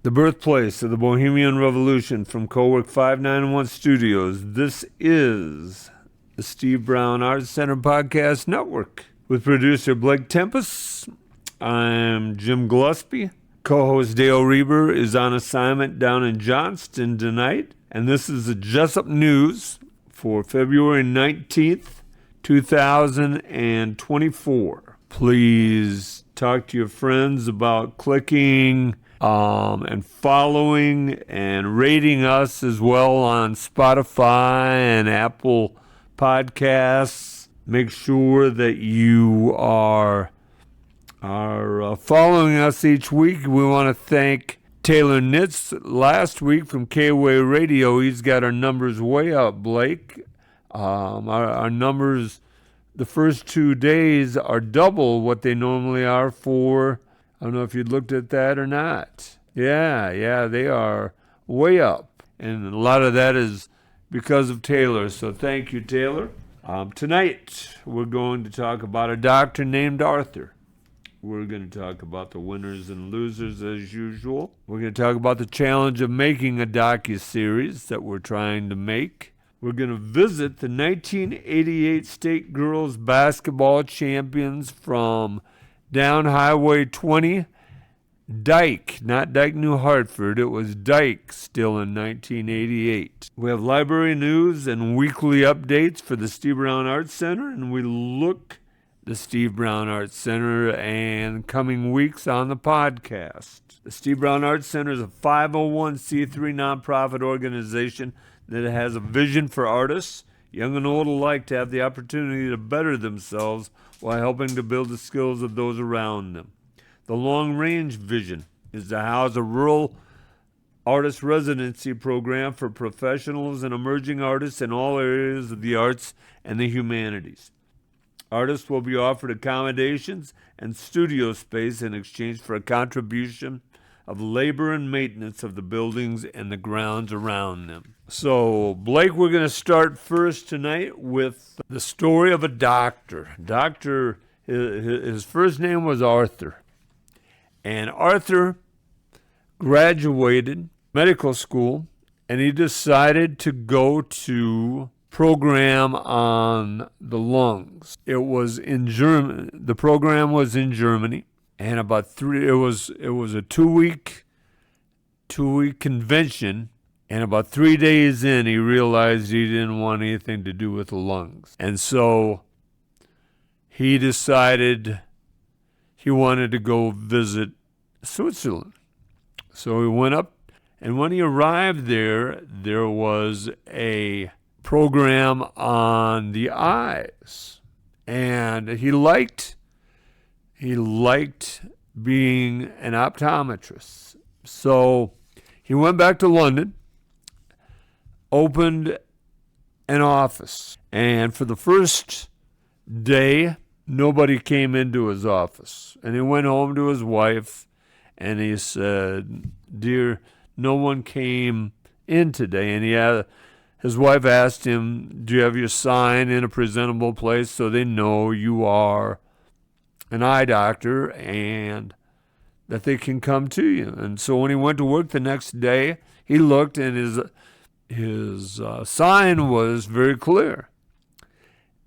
the birthplace of the Bohemian Revolution from Cowork 591 Studios. This is the Steve Brown Arts Center Podcast Network with producer Blake Tempus. I'm Jim Gillespie. Co-host Dale Reber is on assignment down in Johnston tonight, and this is the Jesup News for February 19th, 2024. Please talk to your friends about clicking and following and rating us as well on Spotify and Apple Podcasts. Make sure that you are following us each week. We want to thank Taylor Nitz last week from K-Way Radio. He's got our numbers way up, Blake. Our numbers the first 2 days are double what they normally are for. I don't know if you looked at that or not. Yeah, they are way up. And a lot of that is because of Taylor. So thank you, Taylor. Tonight, we're going to talk about a doctor named Arthur. We're going to talk about the winners and losers as usual. We're going to talk about the challenge of making a docu-series that we're trying to make. We're going to visit the 1988 state girls basketball champions from down Highway 20. Dike, not Dike, New Hartford. It was Dike still in 1988. We have library news and weekly updates for the Steve Brown Arts Center, and we look the Steve Brown Arts Center and coming weeks on the podcast. The Steve Brown Arts Center is a 501c3 nonprofit organization that has a vision for artists, young and old alike, to have the opportunity to better themselves while helping to build the skills of those around them. The long-range vision is to house a rural artist residency program for professionals and emerging artists in all areas of the arts and the humanities. Artists will be offered accommodations and studio space in exchange for a contribution of labor and maintenance of the buildings and the grounds around them. So, Blake, we're going to start first tonight with the story of a doctor. His first name was Arthur. And Arthur graduated medical school, and he decided to go to program on the lungs. It was in Germany. The program was in Germany, and it was a two-week convention, and about 3 days in, he realized he didn't want anything to do with the lungs. And so he decided he wanted to go visit Switzerland. So he went up, and when he arrived there was a program on the eyes, and he liked being an optometrist. So he went back to London, opened an office, and for the first day nobody came into his office, and he went home to his wife and he said, "Dear, no one came in today." And his wife asked him, "Do you have your sign in a presentable place so they know you are an eye doctor and that they can come to you?" And so when he went to work the next day, he looked, and his sign was very clear.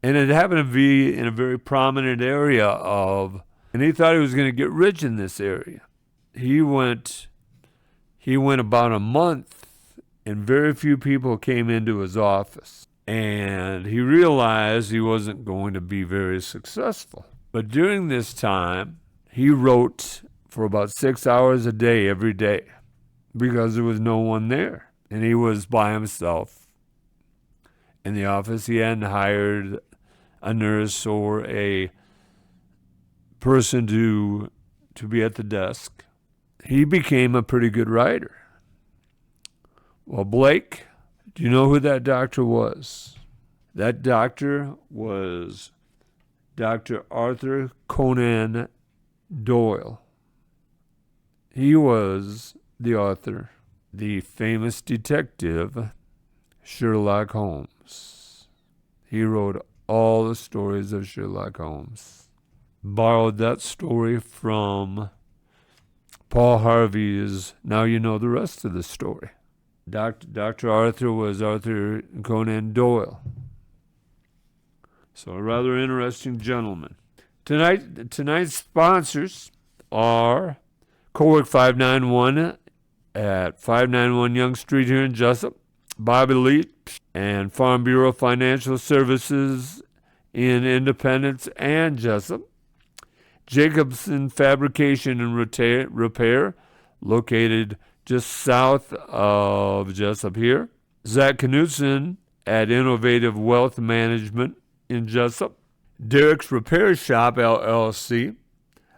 And it happened to be in a very prominent area and he thought he was going to get rich in this area. He went about a month, and very few people came into his office. And he realized he wasn't going to be very successful. But during this time, he wrote for about 6 hours a day every day because there was no one there. And he was by himself in the office. He hadn't hired a nurse or a person to be at the desk. He became a pretty good writer. Well, Blake, do you know who that doctor was? That doctor was Dr. Arthur Conan Doyle. He was the author, the famous detective Sherlock Holmes. He wrote all the stories of Sherlock Holmes. Borrowed that story from Paul Harvey is, now you know the rest of the story. Dr. Arthur was Arthur Conan Doyle. So a rather interesting gentleman. Tonight's sponsors are Cowork 591 at 591 Young Street here in Jesup, Bobby Leach and Farm Bureau Financial Services in Independence and Jesup, Jacobson Fabrication and Repair, located just south of Jesup here, Zach Knutson at Innovative Wealth Management in Jesup, Derek's Repair Shop, LLC,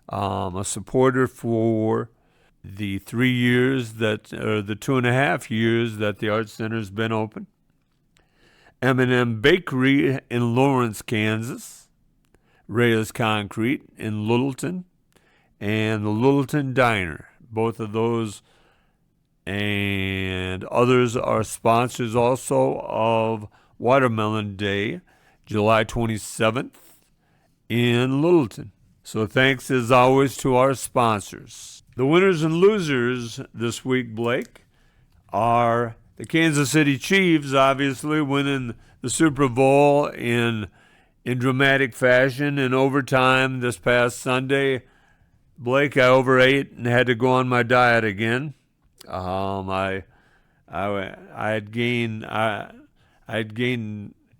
a supporter for the 3 years that, or the 2.5 years that the Art Center's been open, M&M Bakery in Lawrence, Kansas, Reyes Concrete in Littleton, and the Littleton Diner. Both of those and others are sponsors also of Watermelon Day, July 27th in Littleton. So thanks as always to our sponsors. The winners and losers this week, Blake, are the Kansas City Chiefs, obviously winning the Super Bowl in dramatic fashion in overtime this past Sunday. Blake, I overate and had to go on my diet again. I had gained, and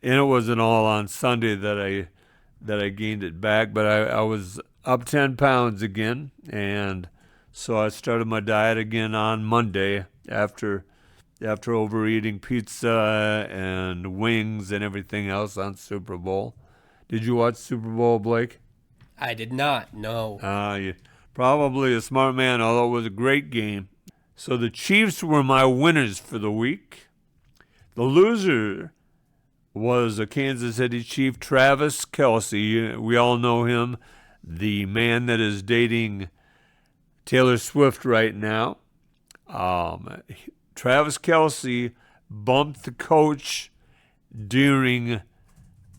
it wasn't all on Sunday that I gained it back, but I was up 10 pounds again, and so I started my diet again on Monday after overeating pizza and wings and everything else on Super Bowl. Did you watch Super Bowl, Blake? I did not, no. You're probably a smart man, although it was a great game. So the Chiefs were my winners for the week. The loser was a Kansas City Chief, Travis Kelce. We all know him, the man that is dating Taylor Swift right now. Travis Kelce bumped the coach during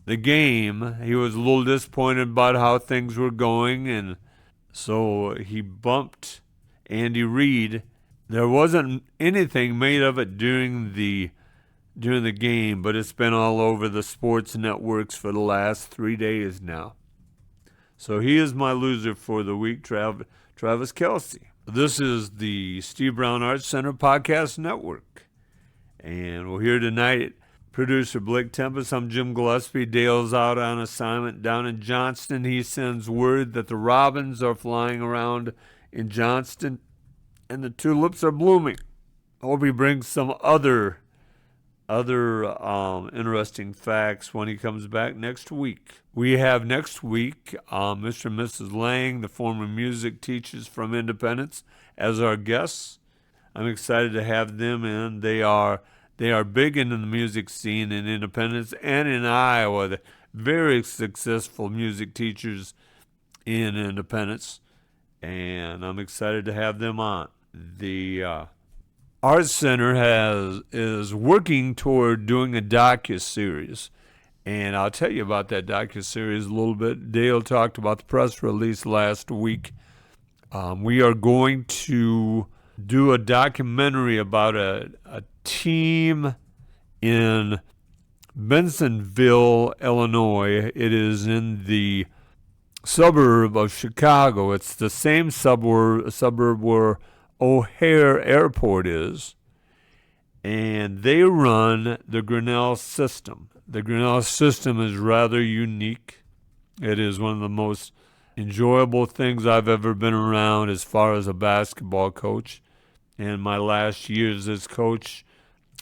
the game. He was a little disappointed about how things were going, and so he bumped Andy Reid. There wasn't anything made of it during the game, but it's been all over the sports networks for the last 3 days now. So he is my loser for the week, Travis Kelce. This is the Steve Brown Arts Center Podcast Network, and we're here tonight. Producer Blake Tempus, I'm Jim Gillespie. Dale's out on assignment down in Johnston. He sends word that the robins are flying around in Johnston and the tulips are blooming. Hope he brings some other interesting facts when he comes back next week. We have next week Mr. and Mrs. Lang, the former music teachers from Independence, as our guests. I'm excited to have them in. They are big into the music scene in Independence and in Iowa. They're very successful music teachers in Independence, and I'm excited to have them on. The Arts Center is working toward doing a docu-series, and I'll tell you about that docu-series a little bit. Dale talked about the press release last week. We are going to do a documentary about a team in Bensonville, Illinois. It is in the suburb of Chicago. It's the same suburb where O'Hare Airport is, and they run the Grinnell system. The Grinnell system is rather unique. It is one of the most enjoyable things I've ever been around as far as a basketball coach. In my last years as coach,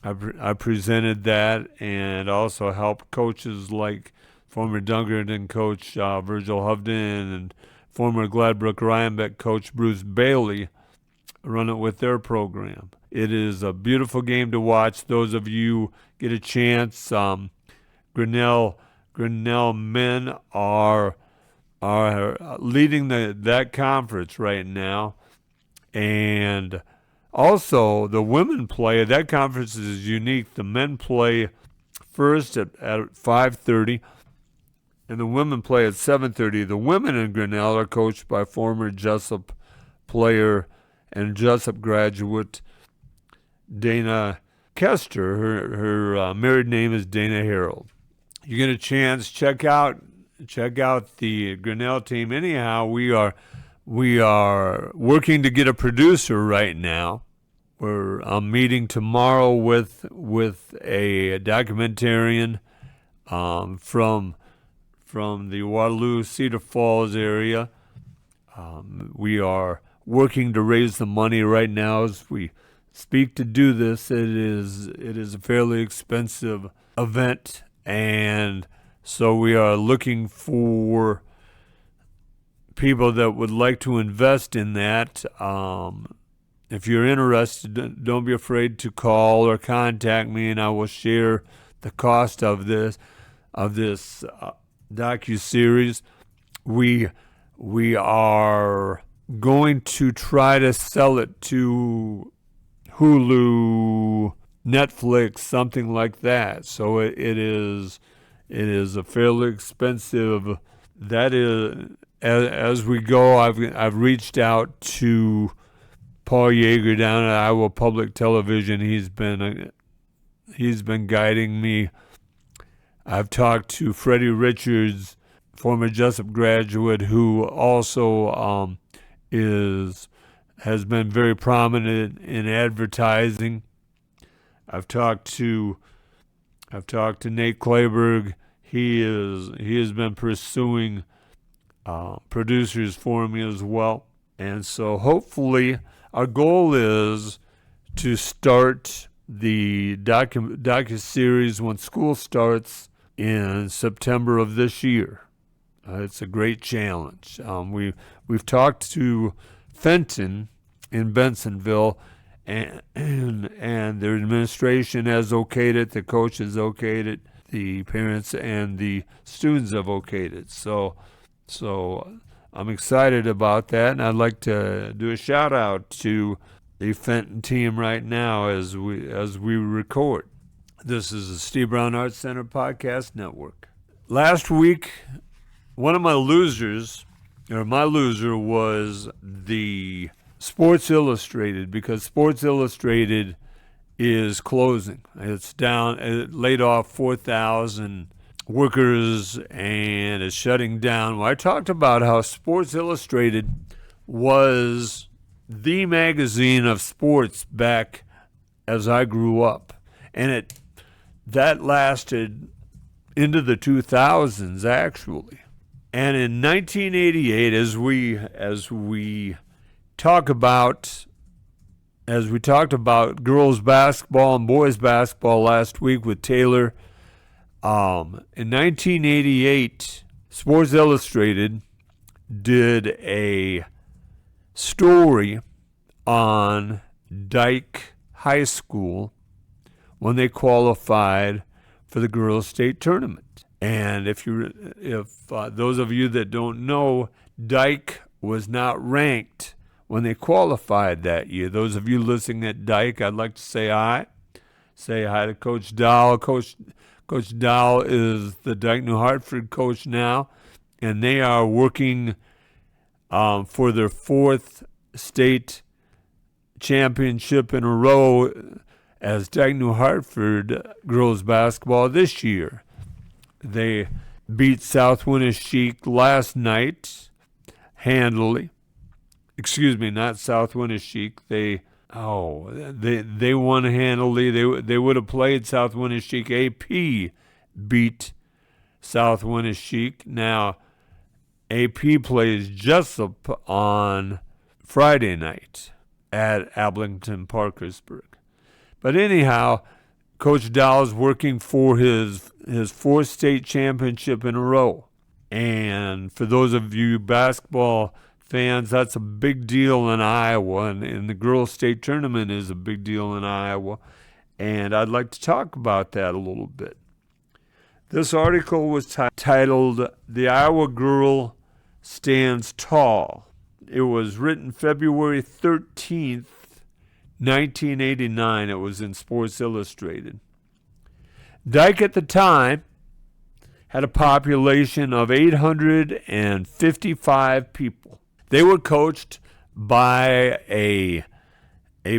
I presented that and also helped coaches like former Dunkerton coach Virgil Hovden and former Gladbrook Rhinebeck coach Bruce Bailey run it with their program. It is a beautiful game to watch. Those of you get a chance. Grinnell men are leading that conference right now, and also the women play. That conference is unique. The men play first at 5:30, and the women play at 7:30. The women in Grinnell are coached by former Jesup player and Jesup graduate Dana Kester. Her married name is Dana Harold. You get a chance, check out the Grinnell team. Anyhow, we are working to get a producer right now. I'm meeting tomorrow with a documentarian from the Waterloo Cedar Falls area. We are working to raise the money right now as we speak to do this. It is a fairly expensive event, and so we are looking for people that would like to invest in that. If you're interested, don't be afraid to call or contact me, and I will share the cost of this docu-series. We are going to try to sell it to Hulu, Netflix, something like that. So it is a fairly expensive. That is, as we go, I've reached out to Paul Yeager down at Iowa Public Television. He's been guiding me. I've talked to Freddie Richards, former Jesup graduate, who also has been very prominent in advertising. I've talked to Nate Clayberg. He has been pursuing producers for me as well, and so hopefully our goal is to start the docu-series when school starts in September of this year. It's a great challenge. We've talked to Fenton in Bensonville, and their administration has okayed it. The coach has okayed it. The parents and the students have okayed it. So I'm excited about that, and I'd like to do a shout out to the Fenton team right now as we record. This is the Steve Brown Arts Center Podcast Network. Last week, my loser was the Sports Illustrated, because Sports Illustrated is closing. It's down. It laid off 4,000 workers and is shutting down. Well, I talked about how Sports Illustrated was the magazine of sports back as I grew up, and that lasted into the 2000s actually. And in 1988, as we talked about girls basketball and boys basketball last week with Taylor, in 1988, Sports Illustrated did a story on Dike High School when they qualified for the girls' state tournament. And if those of you that don't know, Dike was not ranked when they qualified that year. Those of you listening at Dike, I'd like to say hi. Say hi to Coach Dowell. Coach Dowell is the Dike New Hartford coach now, and they are working for their fourth state championship in a row as Dike New Hartford girls basketball this year. They beat South Winneshiek last night handily. Excuse me, not South Winneshiek. They won handily. They would have played South Winneshiek. AP beat South Winneshiek. Now AP plays Jesup on Friday night at Ablington Parkersburg. But anyhow, Coach Dowell's working for his fourth state championship in a row. And for those of you basketball fans, that's a big deal in Iowa, and the girls' state tournament is a big deal in Iowa. And I'd like to talk about that a little bit. This article was titled, "The Iowa Girl Stands Tall." It was written February 13th, 1989. It was in Sports Illustrated. Dike at the time had a population of 855 people. They were coached by a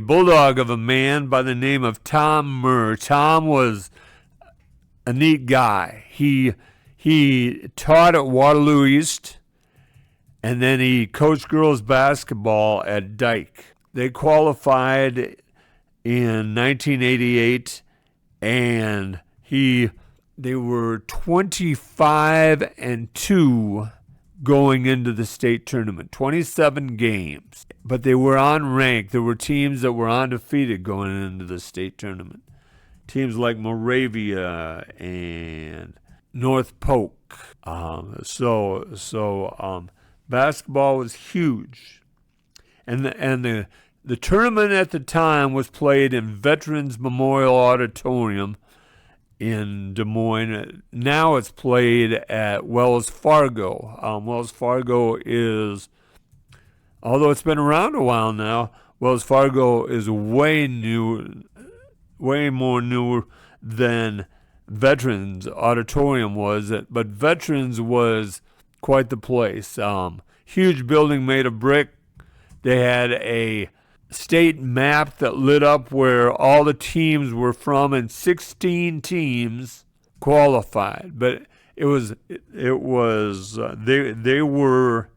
bulldog of a man by the name of Tom Murr. Tom was a neat guy. He taught at Waterloo East, and then he coached girls basketball at Dike. They qualified in 1988, and they were 25-2 going into the state tournament, 27 games. But they were unranked. There were teams that were undefeated going into the state tournament. Teams like Moravia and North Polk. Basketball was huge. And the tournament at the time was played in Veterans Memorial Auditorium in Des Moines. Now it's played at Wells Fargo. Wells Fargo is, although it's been around a while now, Wells Fargo is way more newer than Veterans Auditorium was. But Veterans was quite the place. Huge building made of brick. They had a state map that lit up where all the teams were from, and 16 teams qualified. But they were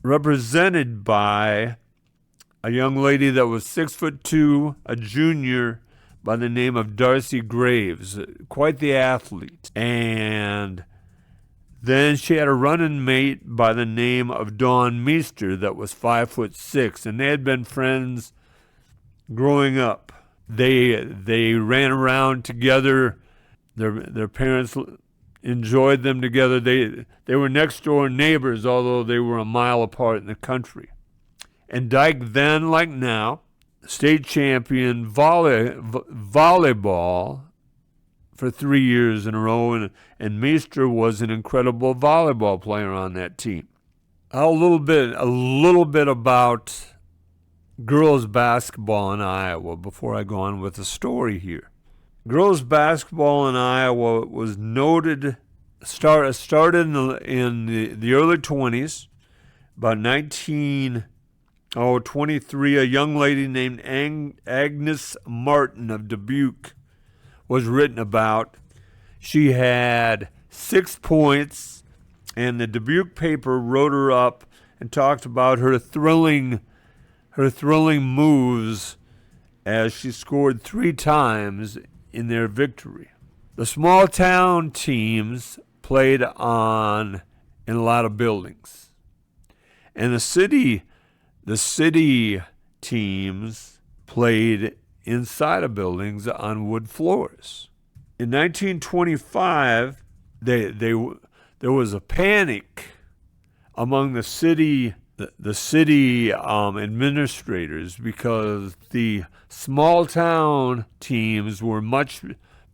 represented by a young lady that was 6'2", a junior by the name of Darcy Graves, quite the athlete. And then she had a running mate by the name of Dawn Meester that was 5'6", and they had been friends growing up. They ran around together. Their parents enjoyed them together. They were next door neighbors, although they were a mile apart in the country. And Dike then, like now, state champion volleyball for 3 years in a row, and Meester was an incredible volleyball player on that team. A little bit about girls basketball in Iowa before I go on with the story here. Girls basketball in Iowa was noted, started in the early 20s, about 1923. A young lady named Agnes Martin of Dubuque was written about. She had 6 points, and the Dubuque paper wrote her up and talked about her thrilling moves as she scored 3 times in their victory. The small town teams played in a lot of buildings, and the city teams played inside of buildings on wood floors. In 1925, there was a panic among the city administrators because the small town teams were much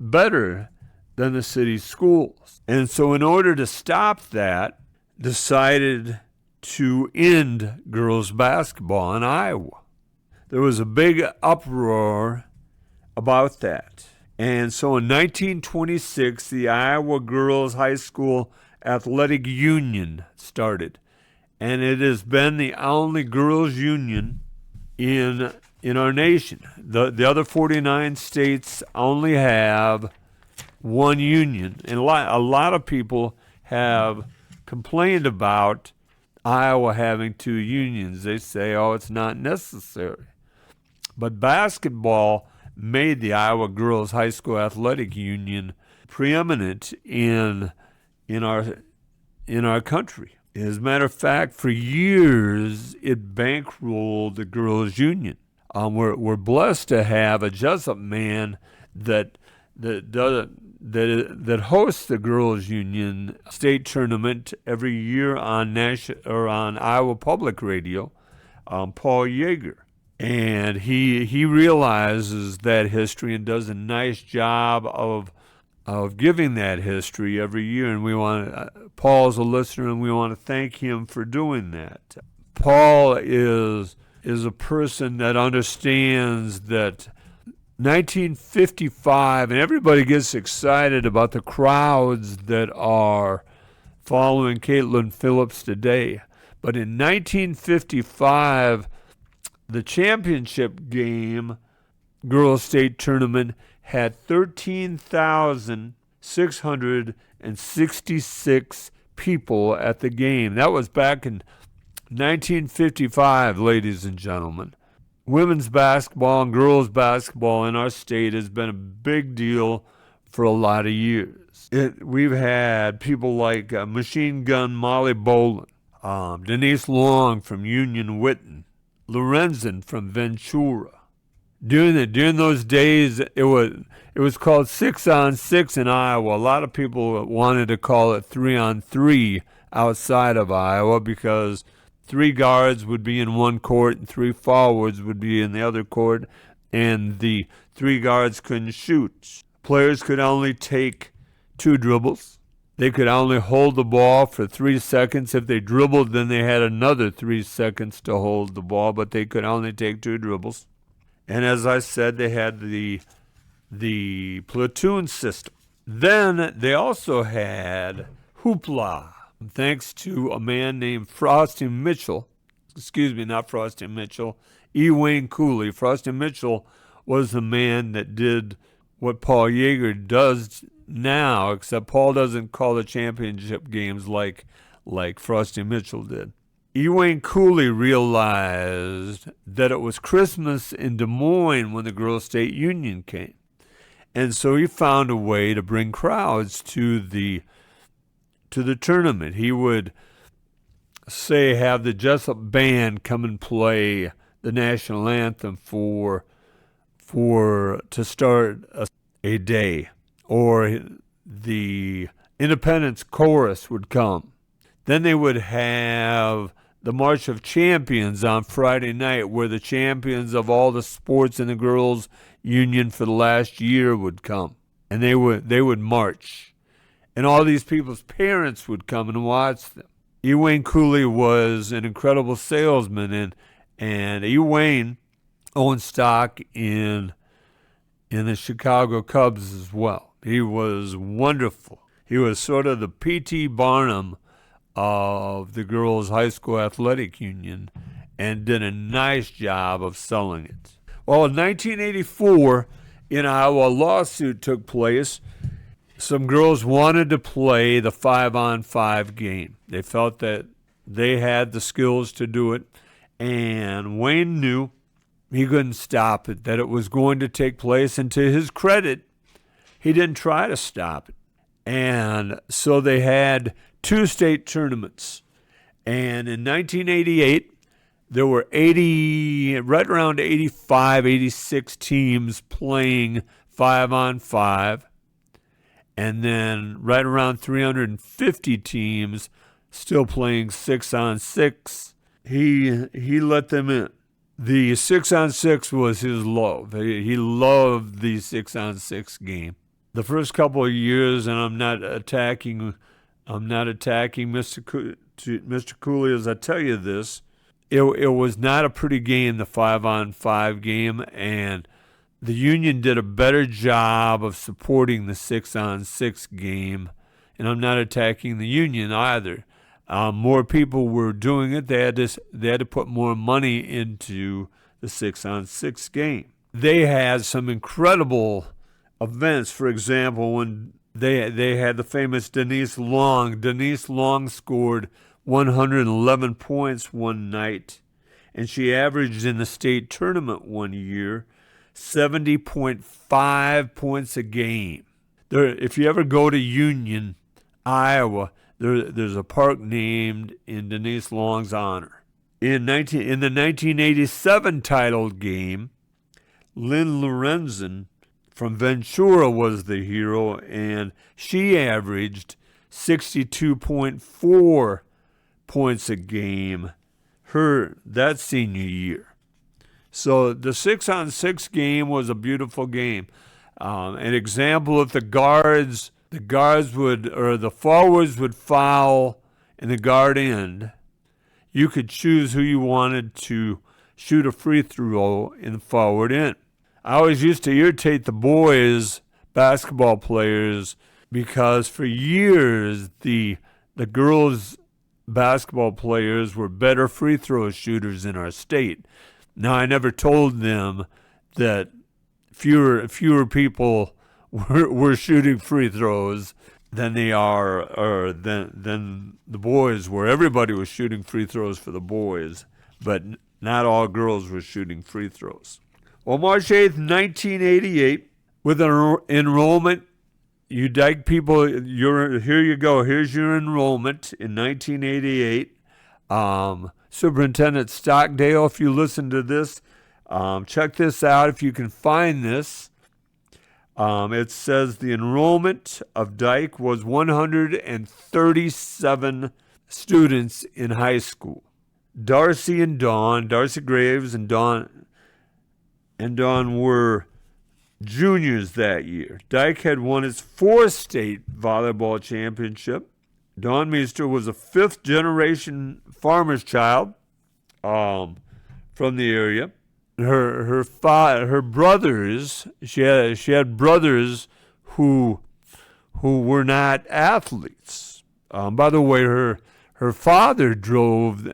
better than the city schools. And so in order to stop that, decided to end girls basketball in Iowa. There was a big uproar about that. And so in 1926, the Iowa Girls High School Athletic Union started. And it has been the only girls' union in our nation. The other 49 states only have one union. And a lot of people have complained about Iowa having 2 unions. They say, oh, it's not necessary. But basketball made the Iowa Girls High School Athletic Union preeminent in our country. As a matter of fact, for years, it bankrolled the girls' union. We're blessed to have a Jesup man that hosts the girls' union state tournament every year on Iowa Public Radio, Paul Yeager. And he realizes that history and does a nice job of giving that history every year. And Paul's a listener, and we want to thank him for doing that. Paul is a person that understands that 1955, and everybody gets excited about the crowds that are following Caitlin Phillips today. But in 1955, The championship game, girls state tournament, had 13,666 people at the game. That was back in 1955, ladies and gentlemen. Women's basketball and girls basketball in our state has been a big deal for a lot of years. We've had people like Machine Gun Molly Bolin, Denise Long from Union Witten, Lorenzen from Ventura. During those days, it was called 6-on-6 in Iowa. A lot of people wanted to call it 3-on-3 outside of Iowa because 3 guards would be in one court and 3 forwards would be in the other court, and the 3 guards couldn't shoot. Players could only take 2 dribbles. They could only hold the ball for 3 seconds. If they dribbled, then they had another 3 seconds to hold the ball, but they could only take 2 dribbles. And as I said, they had the platoon system. Then they also had hoopla, thanks to a man named Frosty Mitchell. Not Frosty Mitchell, E. Wayne Cooley. Frosty Mitchell was the man that did what Paul Yeager does now, except Paul doesn't call the championship games like Frosty Mitchell did. E. Wayne Cooley realized that it was Christmas in Des Moines when the Girls State Union came. And so he found a way to bring crowds to the tournament. He would say have the Jesup band come and play the national anthem to start a day, or the Independence Chorus would come. Then they would have the March of Champions on Friday night, where the champions of all the sports in the girls' union for the last year would come, and they would march, and all these people's parents would come and watch them. E. Wayne Cooley was an incredible salesman, and E. Wayne owned stock in the Chicago Cubs as well. He was wonderful. He was sort of the P.T. Barnum of the girls' high school athletic union and did a nice job of selling it. Well, in 1984, in Iowa, a lawsuit took place. Some girls wanted to play the 5-on-5 game. They felt that they had the skills to do it, and Wayne knew he couldn't stop it, that it was going to take place, and to his credit, he didn't try to stop it. And so they had 2 state tournaments. And in 1988, there were right around 85, 86 teams playing 5-on-5. And then right around 350 teams still playing 6-on-6. He let them in. The 6-on-6 was his love. He loved the 6-on-6 game. The first couple of years, and I'm not attacking Mr. Cooley as I tell you this, it was not a pretty game, the 5-on-5 game, and the union did a better job of supporting the 6-on-6 game, and I'm not attacking the union either. More people were doing it. They had to put more money into the 6-on-6 game. They had some incredible events. For example, when they had the famous Denise Long. Denise Long scored 111 points one night, and she averaged in the state tournament one year 70.5 points a game. If you ever go to Union, Iowa, there's a park named in Denise Long's honor. In the 1987 titled game, Lynn Lorenzen from Ventura was the hero, and she averaged 62.4 points a game that senior year. So the 6-on-6 game was a beautiful game. An example, if the forwards would foul in the guard end, you could choose who you wanted to shoot a free throw in the forward end. I always used to irritate the boys basketball players because for years the girls basketball players were better free throw shooters in our state. Now, I never told them that fewer people were shooting free throws than than the boys were. Everybody was shooting free throws for the boys, but not all girls were shooting free throws. Well, March 8th, 1988, with an enrollment, you Dike people, here you go. Here's your enrollment in 1988. Superintendent Stockdale, if you listen to this, check this out if you can find this. It says the enrollment of Dike was 137 students in high school. Darcy Graves and Dawn were juniors that year. Dike had won his fourth state volleyball championship. Dawn Meester was a fifth-generation farmer's child from the area. Her brothers, she had brothers who were not athletes. By the way, her father drove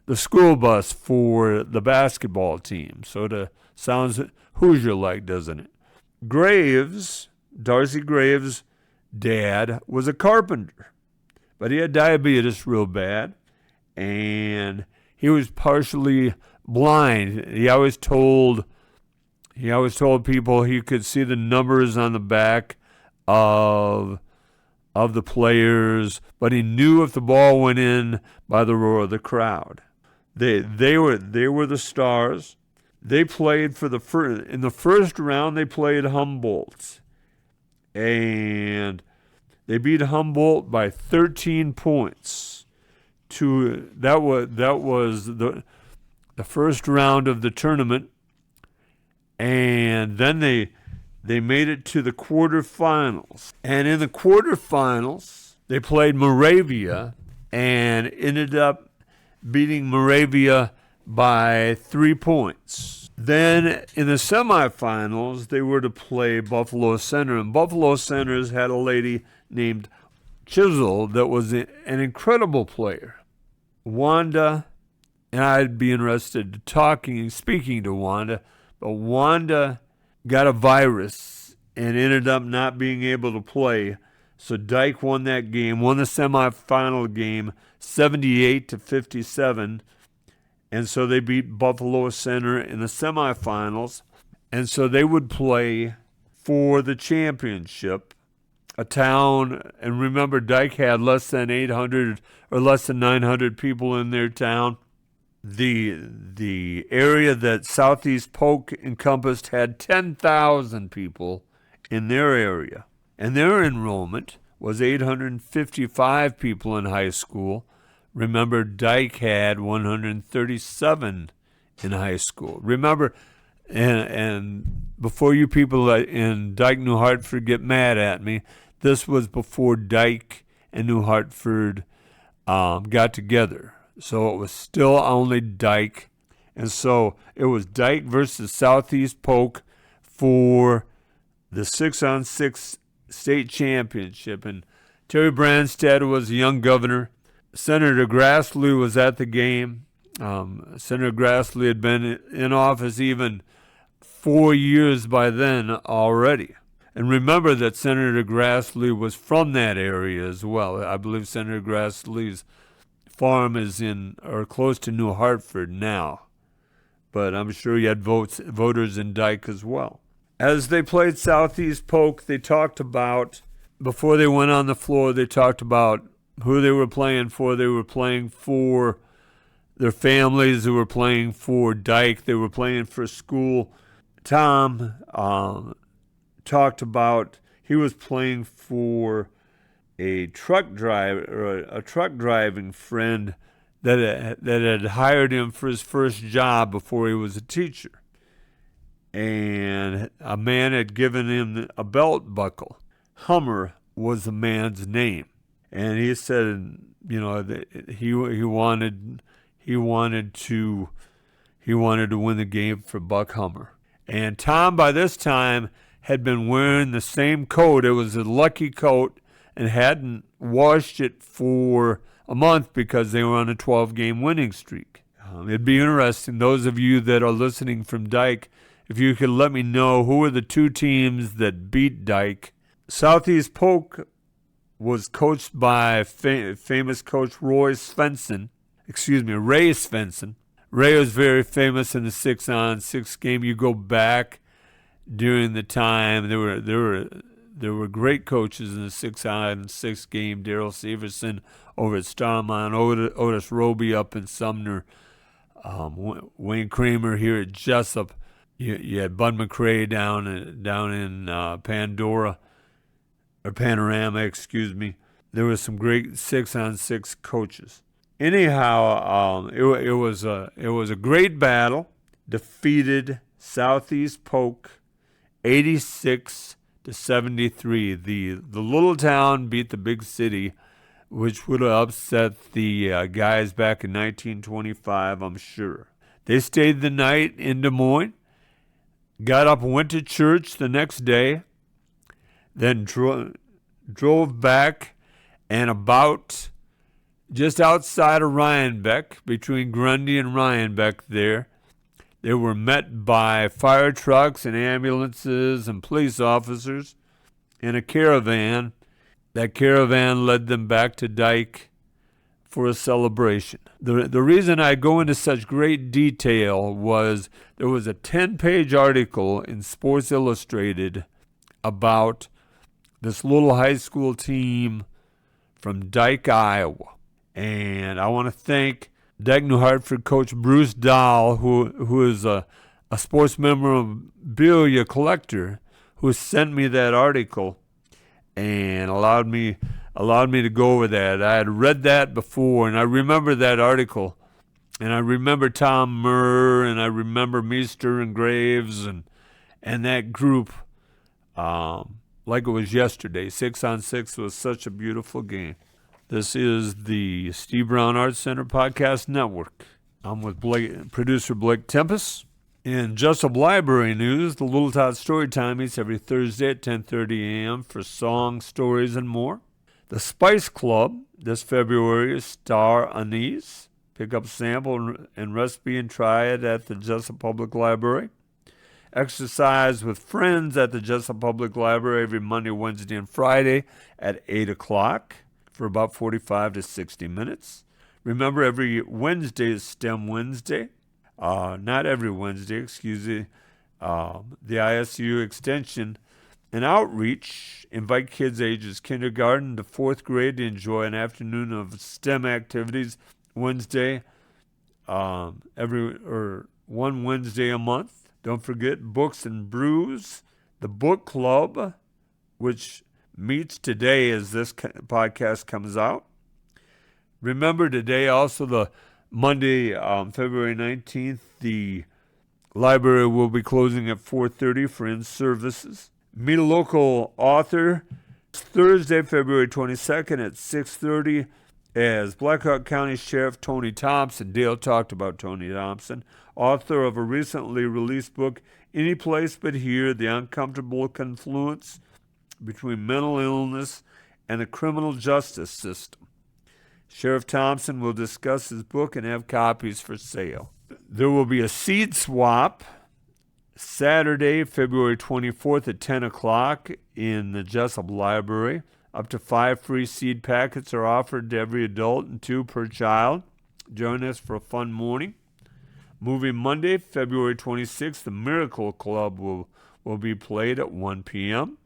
the school bus for the basketball team, so it sounds Hoosier-like, doesn't it? Darcy Graves' dad was a carpenter, but he had diabetes real bad, and he was partially blind. He always told people he could see the numbers on the back of the players, but he knew if the ball went in by the roar of the crowd. They were the stars. They played in the first round. They played Humboldt, and they beat Humboldt by 13 points. That was the first round of the tournament, and then they made it to the quarterfinals. And in the quarterfinals, they played Moravia and ended up beating Moravia by 3 points. Then in the semifinals, they were to play Buffalo Center, and Buffalo Centers had a lady named Chisel that was an incredible player. Wanda, and I'd be interested in speaking to Wanda, but Wanda got a virus and ended up not being able to play. So Dike won that game, won the semifinal game 78-57, and so they beat Buffalo Center in the semifinals, and so they would play for the championship. A town, and remember, Dike had less than 800 or less than 900 people in their town. The area that Southeast Polk encompassed had 10,000 people in their area, and their enrollment was 855 people in high school. Remember, Dike had 137 in high school. Remember, and before you people in Dike, New Hartford get mad at me, this was before Dike and New Hartford got together. So it was still only Dike. And so it was Dike versus Southeast Polk for the 6-on-6 state championship. And Terry Branstad was a young governor. Senator Grassley was at the game. Senator Grassley had been in office even 4 years by then already. And remember that Senator Grassley was from that area as well. I believe Senator Grassley's farm is in or close to New Hartford now. But I'm sure he had voters in Dike as well. As they played Southeast Polk, they talked about, before they went on the floor, they talked about who they were playing for. They were playing for their families. They were playing for Dike. They were playing for school. Tom talked about he was playing for a truck driving friend that had hired him for his first job before he was a teacher. And a man had given him a belt buckle. Hummer was the man's name. And he said, that he wanted to win the game for Buck Hummer. And Tom, by this time, had been wearing the same coat. It was a lucky coat, and hadn't washed it for a month because they were on a 12-game winning streak. It'd be interesting, those of you that are listening from Dike, if you could let me know who are the two teams that beat Dike. Southeast Polk was coached by famous coach Ray Svensson. Ray was very famous in the 6-on-6 game. You go back during the time, there were great coaches in the 6-on-6 game. Darrell Severson over at Starmont, Otis Roby up in Sumner, Wayne Kramer here at Jesup. You had Bud McRae down in Panorama, excuse me. There were some great 6-on-6 coaches. Anyhow, it was a great battle. Defeated Southeast Polk 86-73. The little town beat the big city, which would have upset the guys back in 1925, I'm sure. They stayed the night in Des Moines, got up and went to church the next day, then drove back, and about just outside of Rhinebeck, between Grundy and Rhinebeck there, they were met by fire trucks and ambulances and police officers in a caravan. That caravan led them back to Dike for a celebration. The reason I go into such great detail was there was a 10-page article in Sports Illustrated about this little high school team from Dike, Iowa. And I want to thank Dike New Hartford coach Bruce Dahl, who is a sports memorabilia collector, who sent me that article and allowed me to go over that. I had read that before, and I remember that article, and I remember Tom Murr, and I remember Meester and Graves, and that group like it was yesterday. 6-on-6 was such a beautiful game. This is the Steve Brown Arts Center Podcast Network. I'm with producer Blake Tempus. In Jesup Library news, the Little Tot Storytime meets every Thursday at 10:30 a.m. for songs, stories, and more. The Spice Club this February is Star Anise. Pick up a sample and recipe and try it at the Jesup Public Library. Exercise with friends at the Jesup Public Library every Monday, Wednesday, and Friday at 8 o'clock for about 45 to 60 minutes. Remember, every Wednesday is STEM Wednesday. Not every Wednesday, excuse me. The ISU Extension and Outreach invite kids ages kindergarten to 4th grade to enjoy an afternoon of STEM activities Wednesday, one Wednesday a month. Don't forget Books and Brews, the book club, which meets today as this podcast comes out. Remember today, also the Monday, February 19th, the library will be closing at 4:30 for in-services. Meet a local author Thursday, February 22nd at 6:30 as Blackhawk County Sheriff Tony Thompson, Dale talked about Tony Thompson, author of a recently released book, Any Place But Here, The Uncomfortable Confluence Between Mental Illness and the Criminal Justice System. Sheriff Thompson will discuss his book and have copies for sale. There will be a seed swap Saturday, February 24th at 10 o'clock in the Jesup Library. Up to 5 free seed packets are offered to every adult and 2 per child. Join us for a fun morning. Moving Monday, February 26th, the Miracle Club will be played at 1 p.m.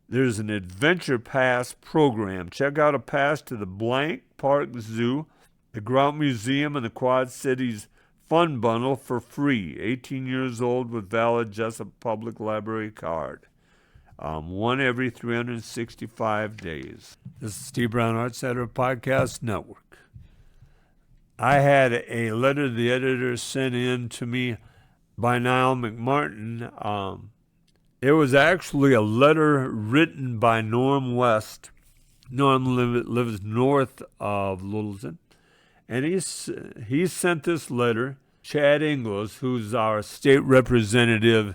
There's an Adventure Pass program. Check out a pass to the Blank Park Zoo, the Grout Museum, and the Quad Cities Fun Bundle for free. 18 years old with valid Jesup Public Library card. One every 365 days. This is Steve Brown Arts Center Podcast Network. I had a letter the editor sent in to me by Niall McMartin. It was actually a letter written by Norm West. Norm lives north of Littleton. And he sent this letter. Chad Ingles, who's our state representative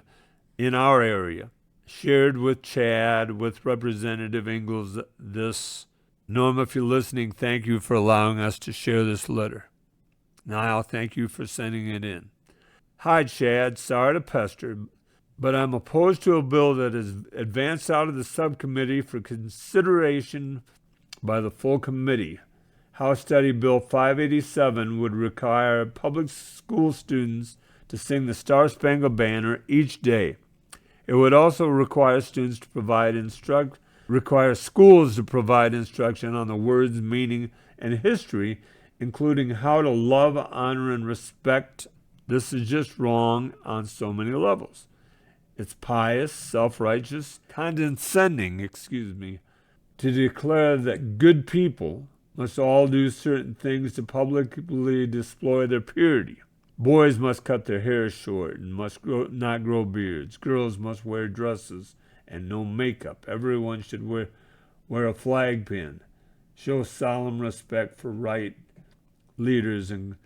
in our area, shared with Chad, with Representative Ingles, this. Norm, if you're listening, thank you for allowing us to share this letter. Niall, thank you for sending it in. Hi, Chad. Sorry to pester, but I'm opposed to a bill that is advanced out of the subcommittee for consideration by the full committee. House Study Bill 587 would require public school students to sing the Star-Spangled Banner each day. It would also require schools to provide instruction on the words, meaning, and history, including how to love, honor, and respect. This is just wrong on so many levels. It's pious, self-righteous, condescending, to declare that good people must all do certain things to publicly display their purity. Boys must cut their hair short and must not grow beards. Girls must wear dresses and no makeup. Everyone should wear a flag pin. Show solemn respect for right leaders and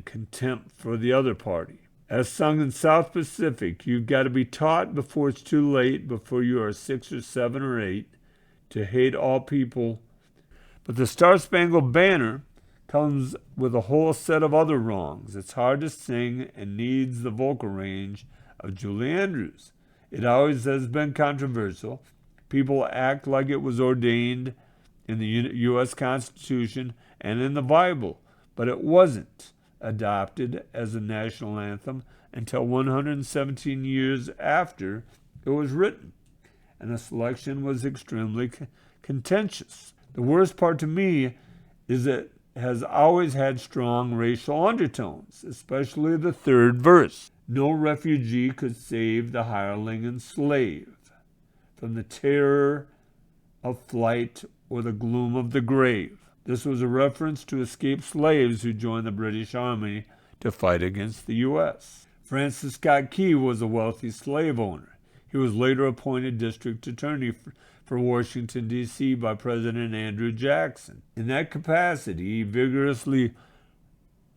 contempt for the other party. As sung in South Pacific, you've got to be taught before it's too late, before you are 6 or 7 or 8, to hate all people. But the Star-Spangled Banner comes with a whole set of other wrongs. It's hard to sing and needs the vocal range of Julie Andrews. It always has been controversial. People act like it was ordained in the U.S. Constitution and in the Bible, but it wasn't adopted as a national anthem until 117 years after it was written, and the selection was extremely contentious. The worst part to me is that it has always had strong racial undertones, especially the third verse. No refugee could save the hireling and slave from the terror of flight or the gloom of the grave. This was a reference to escaped slaves who joined the British Army to fight against the U.S. Francis Scott Key was a wealthy slave owner. He was later appointed district attorney for Washington, D.C. by President Andrew Jackson. In that capacity, he vigorously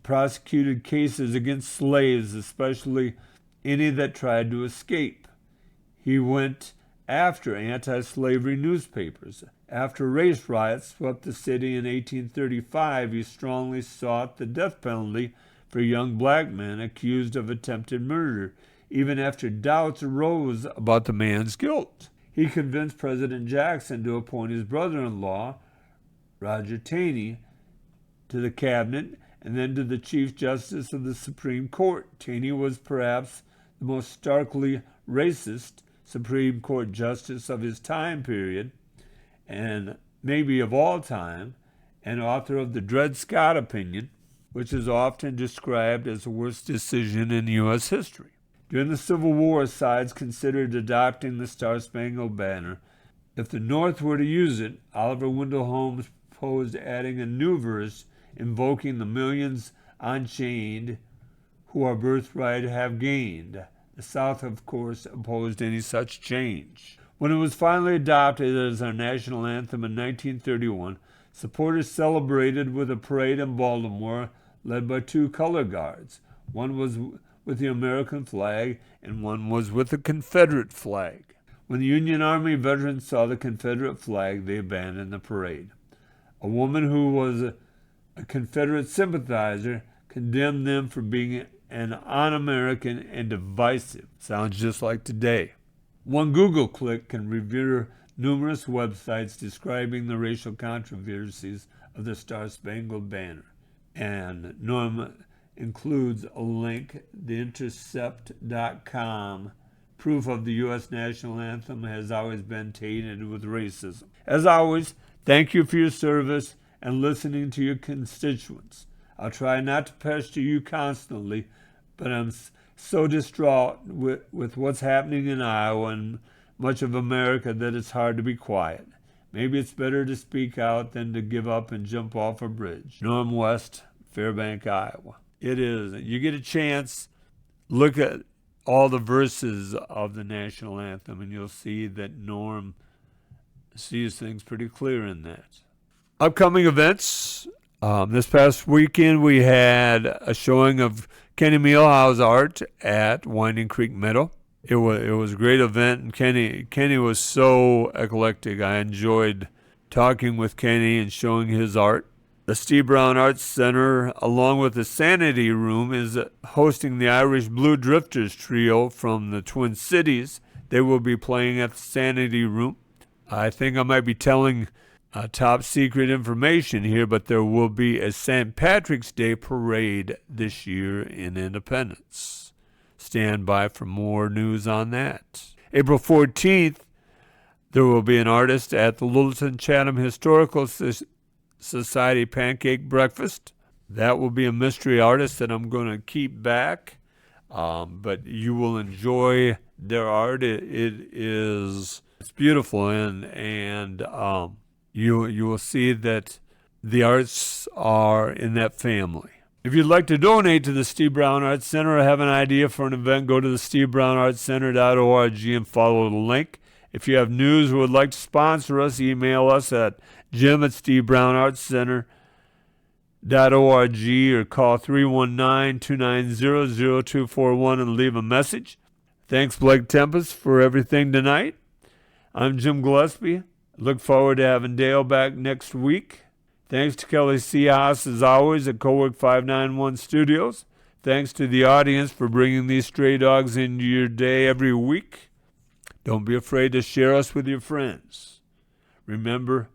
prosecuted cases against slaves, especially any that tried to escape. He went after anti-slavery newspapers. After race riots swept the city in 1835, he strongly sought the death penalty for young black men accused of attempted murder, even after doubts arose about the man's guilt. He convinced President Jackson to appoint his brother-in-law, Roger Taney, to the cabinet and then to the Chief Justice of the Supreme Court. Taney was perhaps the most starkly racist Supreme Court justice of his time period, and maybe of all time, and author of the Dred Scott opinion, which is often described as the worst decision in U.S. history. During the Civil War, sides considered adopting the Star-Spangled Banner. If the North were to use it, Oliver Wendell Holmes proposed adding a new verse invoking the millions unchained who our birthright have gained. The South, of course, opposed any such change. When it was finally adopted as our national anthem in 1931, supporters celebrated with a parade in Baltimore led by 2 color guards. One was with the American flag and one was with the Confederate flag. When the Union Army veterans saw the Confederate flag, they abandoned the parade. A woman who was a Confederate sympathizer condemned them for being an un-American and divisive. Sounds just like today. One Google click can reveal numerous websites describing the racial controversies of the Star-Spangled Banner. And Norm includes a link, theintercept.com. Proof of the U.S. national anthem has always been tainted with racism. As always, thank you for your service and listening to your constituents. I'll try not to pester you constantly, but I'm so distraught with what's happening in Iowa and much of America that it's hard to be quiet. Maybe it's better to speak out than to give up and jump off a bridge. Norm West, Fairbank, Iowa. It is. You get a chance, look at all the verses of the national anthem, and you'll see that Norm sees things pretty clear in that. Upcoming events. This past weekend we had a showing of Kenny Mielhau's art at Winding Creek Meadow. It was a great event, and Kenny was so eclectic. I enjoyed talking with Kenny and showing his art. The Steve Brown Arts Center, along with the Sanity Room, is hosting the Irish Blue Drifters trio from the Twin Cities. They will be playing at the Sanity Room. I think I might be telling top secret information here, but there will be a St. Patrick's Day parade this year in Independence. Stand by for more news on that. April 14th, there will be an artist at the Littleton Chatham Historical Society Pancake Breakfast. That will be a mystery artist that I'm going to keep back, but you will enjoy their art. It's beautiful, and you will see that the arts are in that family. If you'd like to donate to the Steve Brown Arts Center or have an idea for an event, go to the stevebrownartscenter.org and follow the link. If you have news or would like to sponsor us, email us at jim@stevebrownartscenter.org or call 319-290-0241 and leave a message. Thanks, Blake Tempus, for everything tonight. I'm Jim Gillespie. Look forward to having Dale back next week. Thanks to Kelly Seahas, as always, at Cowork 591 Studios. Thanks to the audience for bringing these stray dogs into your day every week. Don't be afraid to share us with your friends. Remember,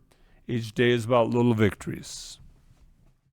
each day is about little victories.